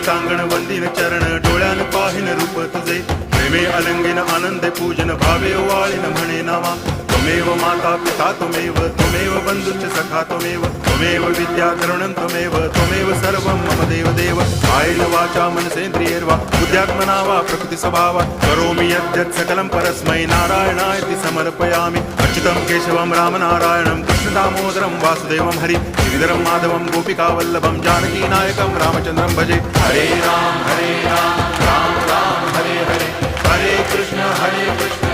टांगण वंदिन चरण डोळ्यान पाहिन रूप तुझे प्रेमे अलंगिन आनंदे पूजन भावे वाळीन म्हणे नामा त्वमेव माता पिता त्वमेव बंधुश्च सखा त्वमेव विद्या द्रवणं त्वमेव सर्वं मम देव कायेन वाचा मनसेन्द्रियैर्वा बुद्ध्यात्मना वा प्रकृति स्वभावात् करोमि यद्यत् सकलं परस्मै नारायणायति समर्पयामि अच्युतं केशवं रामनारायणं कृष्णदामोदरं वासुदेवं हरि गिरिधरं माधवं गोपिकावल्लभं जानकीनायकं रामचन्द्रं भजे हरे राम राम राम हरे हरे हरे कृष्ण